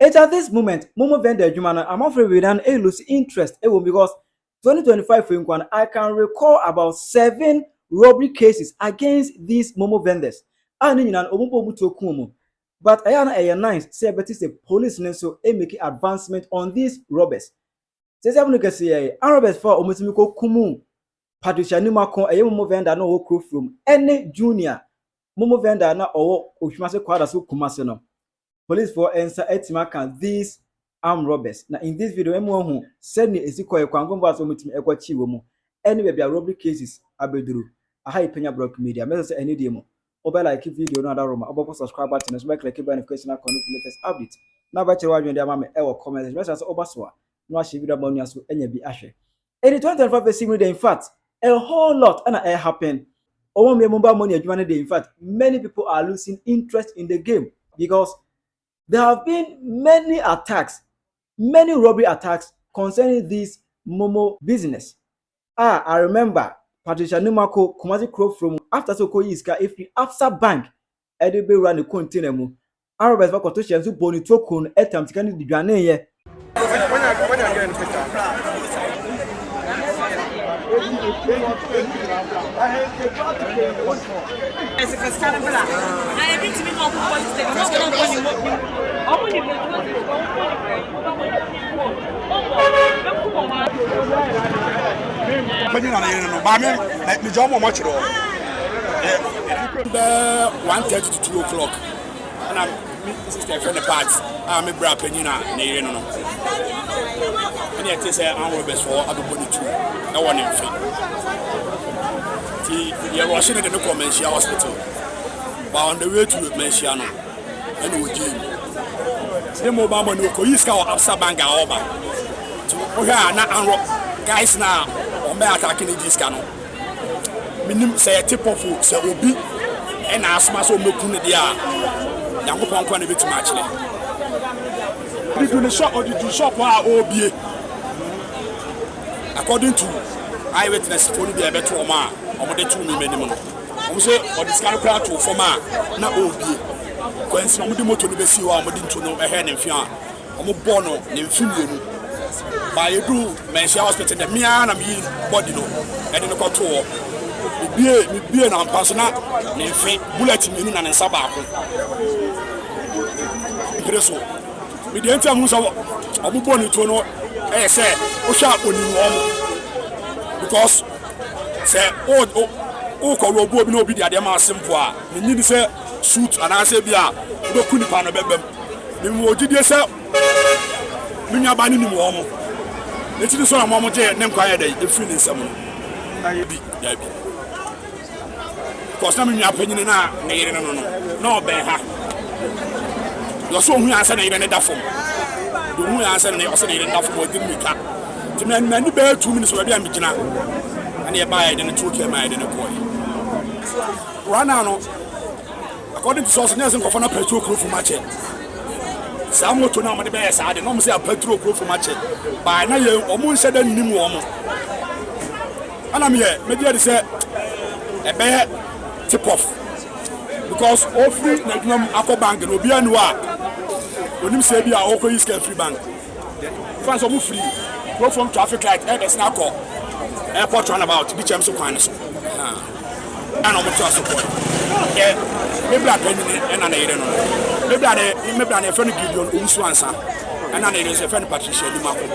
It's at this moment, Momo vendor Jumana, I'm afraid we don't lose interest. It will because 2025 for Inkwan, I can recall about 7 robbery cases against these Momo vendors. I need an Omubo to Kumu. But I am a nice, say, but it's a police so making advancement on these robbers. Says I'm looking say, robbers for Omutimiko Kumu, Patricia Nimako, a Momo vendor no crew from any junior Momo vendor na or Ushmase Kwadasu Kumasino. Police for answer etimaka these armed robbers. Now in this video, anyone who send me eziko ekwangomba so mutim ekwachi womu. Any baby robbery cases abeduru. Aha Penyah block media. Message any demo. Oba like video no other room. Oba subscribe button. So make like notification icon for latest update. Now ba chere wadwen dia ma me e comment. Message oba so no share video about so enya bi ahwe. In the 2025 verse in fact, a whole lot and it happened. Omo me mobile money adwuma dey. In fact, many people are losing interest in the game because there have been many attacks, many robbery attacks concerning this Momo business. I remember Patricia Nimako, Kumasi Crow from after Soko Iska, if the after bank, Edibe ran the container. Arabs for Kotoshi and Boni Tokun, Etam, Tikani, the Ghanaian. The 1:30 to 2 o'clock, and I'm sister friend the parts. I'm a bra Penyah near no. And yet they say I'm robbers for everybody too. No one in feet. You're rushing in the Commercial Hospital, but on the way to Mensiano, and we did. The mobile money will use our Absa Banga over. We are not guys now, or may attacking this canoe. Minim say a tip of food, say Obi, and ask my son Mukunia. Young upon quite a bit much. Did you shop or did you shop Obi? According to eyewitness, for the better man, or the 2 minimum. We say, or this kind of crowd to for man, not Obi. When some of the motor to see what I didn't know ahead and Fian, I'm a bono, Nymphilian. By a do, Mensia Hospital, the Mian, body, and in the contour. Be an personal, bullet in and Sabaco. With the entire Musa of Boni to know, I say, oh, sharp when you because, say, oh, Robo no be the Adama Simpoa. You need to say, suit and I say, Bia, no Kunipan of them. You will do yourself. Minya Bani Momo. Let's do some Mamma J. Name quiet, the feeling someone. I be. Because I'm in your opinion now, no, Beha. You're so who answer even a duffel. The who answer and also need enough for giving me cap. To many bear 2 minutes already, I'm beginning. And nearby, then a 2K mile in a boy. Run out. According to source, there's a petrol crew for match. Some to know the best. I didn't say a petrol crew for match. By now, you almost said a new woman. And I'm here, maybe I say a bear tip off. Because all free Nagnum Aqua Bank and Obia Noir. When you say, be our Oko is free bank. France are free. Go from traffic light, Snacko. Airport runabout, be champs of kindness. And I'm a trust support. Yeah, maybe I Penyah and I don't know. Maybe I friend Gideon Umswansa, and I is a friend Patricia Nimako.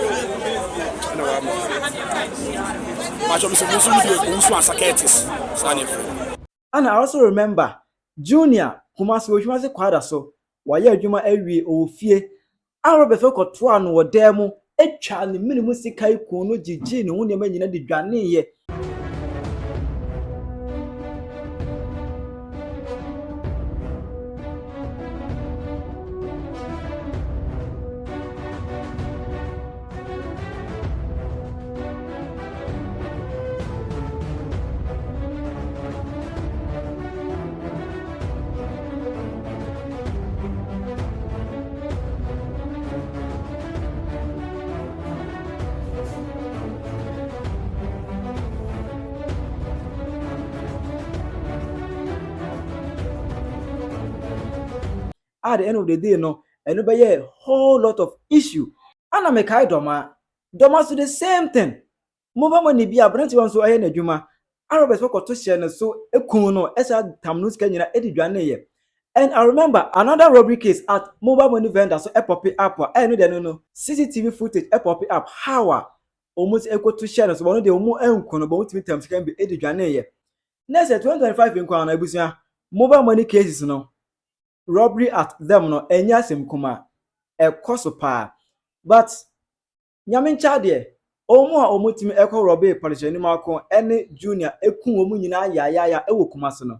And I also remember Junior Kumasi Oshimase Kwada so waye adwuma awie ofie arobefo kɔto ano wɔ demo etwa ne minimum sika ikon no gigi ne ho ne ma nyina de dwane ye. At the end of the day, no, ɛno bɛyɛ a whole lot of issue. Ana mekae dɔma so the same thing. Mobile money bi abrante wan so ɛyɛ n'adwuma. Arobes kɔkɔto hyɛ no so ekun no ɛsa tam no sika nyina ɛdi dwane yɛ. And I remember another robbery case at mobile money vendor so pop up ɛno de no CCTV footage pop up how almost ekoto hyɛ no so wɔn de wɔn enko no but wɔtumi tam sika bi ɛdi dwane yɛ. Next 2025 nkwa na ebusua mobile money cases no robbery at them no enya asem kuma ɛkɔ pa but nyame ncha de omo a omotimi ekọ robe Patricia Nimako ene junior ekun omu nyina ya ewo Kumasi no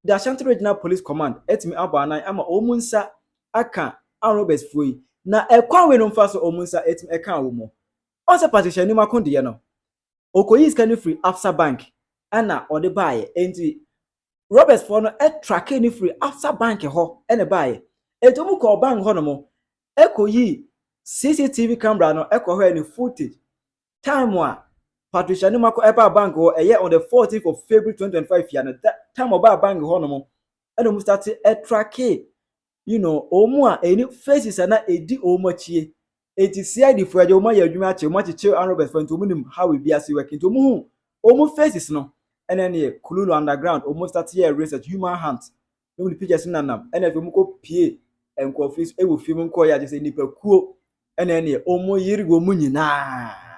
the Ashanti Regional Police Command etimi abanan ama omu nsa aka arobes foi na ekwan we no mfa so omu nsa etimi eka awomo onse Patricia Nimako de ye no okoyi scan free Absa Bank ana ode baaye enti robes for no track ni free Absa Bank ho ene baaye etomu ko bank ho no mo ekoyi CCTV camera no ekohwe any footage time wa Patricia Nimako eba bank ho on the 14th of February 2025 ya that time oba bank ho no mo eno mu start track omu a any faces na edi omu achie eti CID for aje omu ya adwuma ache omu acheche Robert for ntomu nim how we be as work ntomu hu omu faces no ene ne kululu underground omu start here research human hands no the pictures nanam ene fe mu ko pie enko office e wo film nko ya je se nipa kuo ene ne omu yirigo mu nyina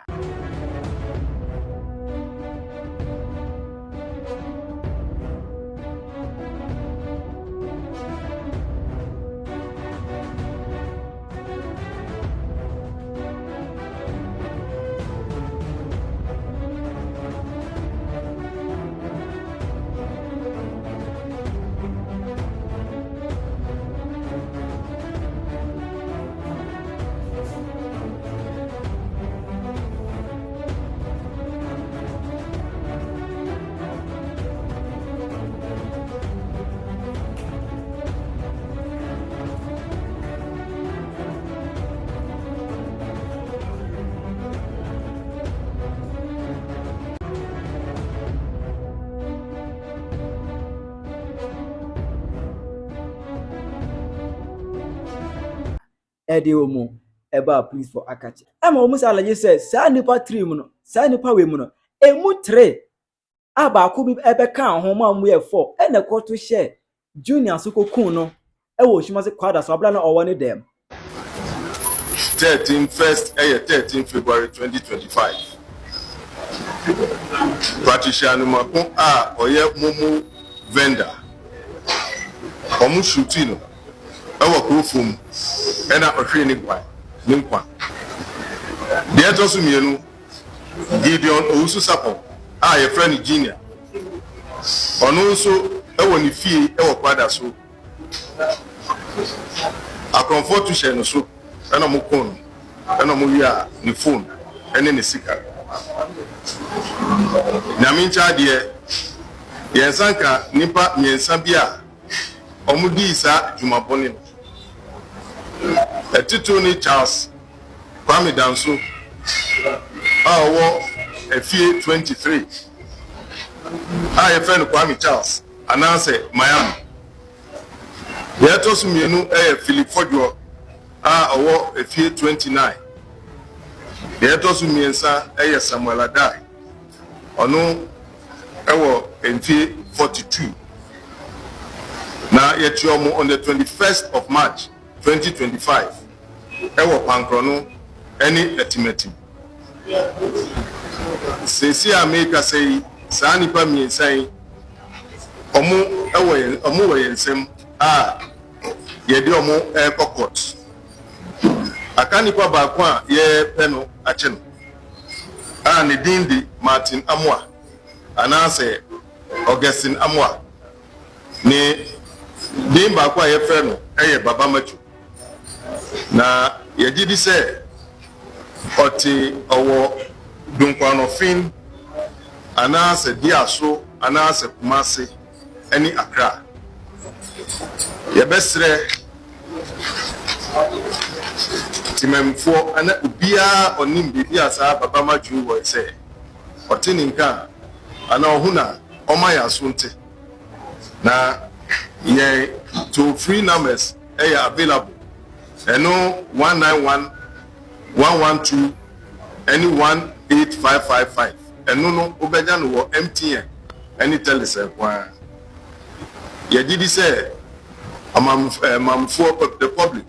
edi omu eba police for akache ama omu sala je say sa nipa 3 mu no sa nipa we mu no emu 3 aba ko bi ebe kan ho ma mu ye 4 ena ko to share junior so kokun no e wo Kumasi kwada so abla na owo ne dem 13 February 2025 Patricia Nimako oye momo vendor omu shooting ewo krofum ena ohwe ni gwa ninkwa de etosu mienu Gideon Owusu Sapo ye friend junior onu so ewo ni fie ewo kwada so akonfo tu she no so ena mo kon ena mo wi a ni phone ene ni sika na mincha de yensanka nipa nyensa bia omudi isa jumaboni etito ni Charles Kwame Danso wo efie 23 ye friend Kwame Charles ananse Miami yeto sumienu Philip Fodjo wo efie 29 yeto sumiensa Samuel Adai ono wo efie 42 na yetiomo on the 21st of March 2025 ewo pankrono any etimatim sesi America say sa nipa miensan omo we yensem yedi omo court aka nipa ba kwa ye peno ache no ne dindi Martin Amwa anase Augustine Amwa ni dimba kwa ye freno Baba Machu na yegidi se oti owo dunkwano fin anase diaso anase Kumasi eni Accra yebesre timemfo ana ubia onimbi biasa Baba Machu wo se oti ninka ana ohuna omaya sunte na ye to free numbers available ɛno 191 112 ɛne 18555 ɛno no wobɛgya no wɔ MTN ɛne Telecel kwa yɛgye di sɛ amamfoɔ the public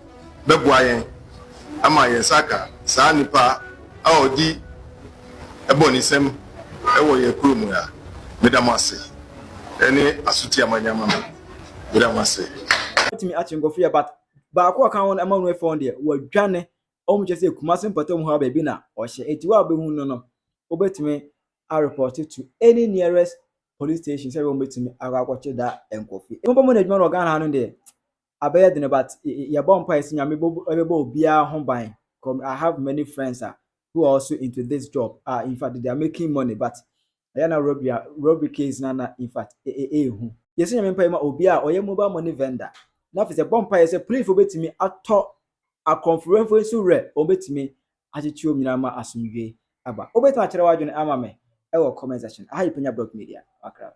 bɛboa yɛn ama yɛn saka saa nipa a ɔdi ɛbɔ ne nsɛm ɛwɔ yɛ kurom ya medam ase ɛne asuti amanyama medam ase timi achi ngofia but ba ko kan won amanu e fon de wadwane omuche se Kumasi mpatom ha ba bi na ohye etiwa behu no obetimi a report to any nearest police station say we betimi agakwoche da enkofi embo mo na adwuma no gan ha no de abeye de but ye bompa esi nyame bebo obia ho ban come I have many friends who are also into this job in fact they are making money but na robbery case na in fact hu yesi nyame mpa ma obia oye mobile money vendor na fi se bompa ye se police obetimi ato a conference so re obetimi achichi omina ma asumdwe aba obetimi akere wadwene ama me e wo comment section aha Penyah blog media akra